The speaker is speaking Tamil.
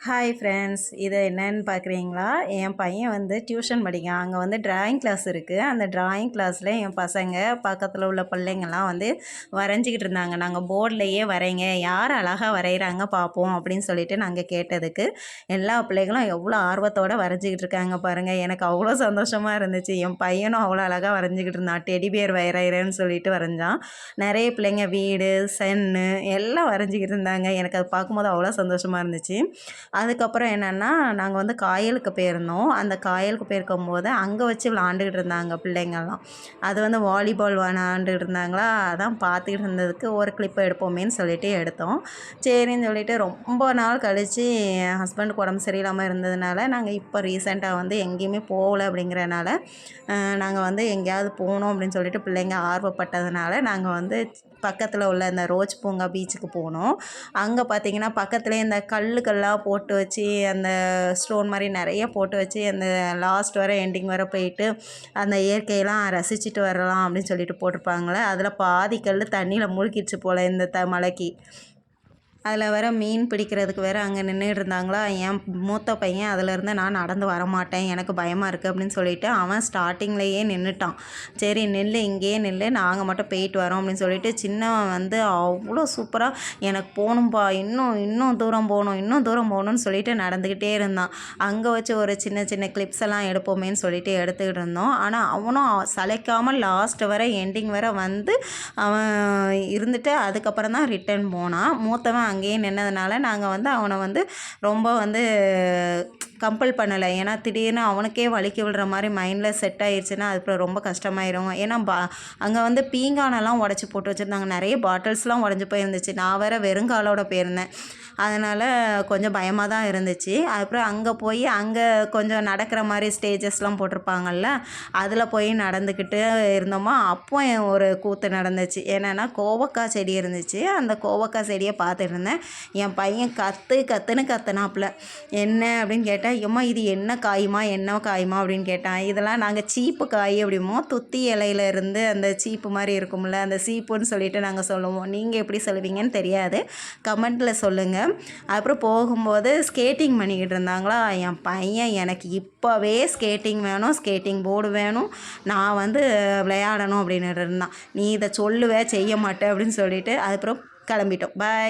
ஹாய் ஃப்ரெண்ட்ஸ், இது என்னன்னு பார்க்குறீங்களா? என் பையன் வந்து டியூஷன் படிக்கான். அங்கே வந்து டிராயிங் கிளாஸ் இருக்குது. அந்த டிராயிங் கிளாஸில் என் பசங்க பக்கத்தில் உள்ள பிள்ளைங்கள்லாம் வந்து வரைஞ்சிக்கிட்டு இருந்தாங்க. நாங்கள் போர்ட்லேயே வரைங்க, யார் அழகாக வரைகிறாங்க பார்ப்போம் அப்படின்னு சொல்லிட்டு நாங்கள் கேட்டதுக்கு எல்லா பிள்ளைகளும் எவ்வளோ ஆர்வத்தோடு வரைஞ்சிக்கிட்டு இருக்காங்க பாருங்கள். எனக்கு அவ்வளோ சந்தோஷமாக இருந்துச்சு. என் பையனும் அவ்வளோ அழகாக வரைஞ்சிக்கிட்டு இருந்தான். டெடிபியர் வரைகிறேன்னு சொல்லிட்டு வரைஞ்சான். நிறைய பிள்ளைங்க வீடு, சன்னு எல்லாம் வரைஞ்சிக்கிட்டு இருந்தாங்க. எனக்கு அது பார்க்கும்போது அவ்வளோ சந்தோஷமாக இருந்துச்சு. அதுக்கப்புறம் என்னென்னா, நாங்கள் வந்து காயலுக்கு போயிருந்தோம். அந்த காயலுக்கு போயிருக்கும்போது அங்கே வச்சு விளாண்டுக்கிட்டு இருந்தாங்க பிள்ளைங்கள்லாம். அது வந்து வாலிபால் விளாண்டுக்கிட்டு இருந்தாங்களா, அதான் பார்த்துக்கிட்டு இருந்ததுக்கு ஒரு கிளிப்பை எடுப்போமேன்னு சொல்லிட்டு எடுத்தோம். சரின்னு சொல்லிட்டு ரொம்ப நாள் கழித்து என் ஹஸ்பண்டுக்கு உடம்பு சரியில்லாமல் இருந்ததுனால நாங்கள் இப்போ ரீசெண்டாக வந்து எங்கேயுமே போகல. அப்படிங்கிறனால நாங்கள் வந்து எங்கேயாவது போகணும் அப்படின்னு சொல்லிட்டு பிள்ளைங்க ஆர்வப்பட்டதுனால நாங்கள் வந்து பக்கத்தில் உள்ள இந்த ரோஜ் பூங்கா பீச்சுக்கு போனோம். அங்கே பார்த்திங்கன்னா பக்கத்துலேயே இந்த கல்லுக்கெல்லாம் போட்டு வச்சு அந்த ஸ்டோன் மாதிரி நிறைய போட்டு வச்சு அந்த லாஸ்ட் வர எண்டிங் வர போயிட்டு அந்த இயற்கையெல்லாம் ரசிச்சுட்டு வரலாம் அப்படின்னு சொல்லிட்டு போட்டிருப்பாங்களே, அதில் பாதி கல் தண்ணியில் மூழ்கிடுச்சு போல் இந்த மலைக்கு. அதில் வேறு மீன் பிடிக்கிறதுக்கு வேறு அங்கே நின்றுட்டு இருந்தாங்களா. என் மூத்த பையன் அதிலேருந்து நான் நடந்து வரமாட்டேன், எனக்கு பயமாக இருக்குது அப்படின்னு சொல்லிவிட்டு அவன் ஸ்டார்டிங்லேயே நின்றுட்டான். சரி நில்லு, இங்கேயே நில்லு, நாங்கள் மட்டும் போயிட்டு வரோம் அப்படின்னு சொல்லிட்டு சின்னவன் வந்து அவ்வளோ சூப்பராக எனக்கு போகணும்பா, இன்னும் தூரம் போகணும், இன்னும் தூரம் போகணும்னு சொல்லிட்டு நடந்துக்கிட்டே இருந்தான். அங்கே வச்சு ஒரு சின்ன சின்ன கிளிப்ஸ் எல்லாம் எடுப்போமேன்னு சொல்லிட்டு எடுத்துக்கிட்டு இருந்தோம். ஆனால் அவனும் சளைக்காமல் லாஸ்ட் வரை எண்டிங் வரை வந்து அவன் இருந்துட்டு அதுக்கப்புறம் தான் ரிட்டன் போனான். மூத்தவன் அங்கேயே நின்னதுனால நாங்கள் வந்து அவனை வந்து ரொம்ப வந்து கம்பல் பண்ணலை. ஏன்னா திடீர்னு அவனுக்கே வலிக்கி விடுற மாதிரி மைண்டில் செட் ஆயிடுச்சுன்னா அதுக்கப்புறம் ரொம்ப கஷ்டமாயிரும். ஏன்னா அங்கே வந்து பீங்கானெல்லாம் உடச்சி போட்டு வச்சுருந்தாங்க, நிறைய பாட்டில்ஸ்லாம் உடஞ்சி போயிருந்துச்சு. நான் வேறு வெறுங்காலோட போயிருந்தேன், அதனால் கொஞ்சம் பயமாக தான் இருந்துச்சு. அதுக்கப்புறம் அங்கே போய் அங்கே கொஞ்சம் நடக்கிற மாதிரி ஸ்டேஜஸ்லாம் போட்டிருப்பாங்கல்ல, அதில் போய் நடந்துக்கிட்டு இருந்தோமா. அப்போ ஒரு கூத்து நடந்துச்சு. என்னென்னா கோவக்காய் செடி இருந்துச்சு. அந்த கோவக்காய் செடியை பார்த்துட்டு இருந்தேன். என் பையன் கத்துன்னு கத்துனாப்புல. என்ன அப்படின்னு கேட்டேன். ஏம்மா இது என்ன காயுமா அப்படின்னு கேட்டான். இதெல்லாம் நாங்கள் சீப்பு காய் அப்படிமோ, துத்தி இலையில இருந்து அந்த சீப்பு மாதிரி இருக்கும்ல, அந்த சீப்புன்னு சொல்லிட்டு நாங்கள் சொல்லுவோம். நீங்கள் எப்படி சொல்லுவீங்கன்னு தெரியாது, கமெண்ட்டில் சொல்லுங்கள். அப்புறம் போகும்போது ஸ்கேட்டிங் பண்ணிக்கிட்டு இருந்தாங்களா. என் பையன் எனக்கு இப்போவே ஸ்கேட்டிங் வேணும், ஸ்கேட்டிங் போர்டு வேணும், நான் வந்து விளையாடணும் அப்படின்னு இருந்தான். நீ இதை சொல்லுவே செய்ய மாட்டேன் அப்படின்னு சொல்லிட்டு அதுக்கப்புறம் கிளம்பிட்டோம். பாய்.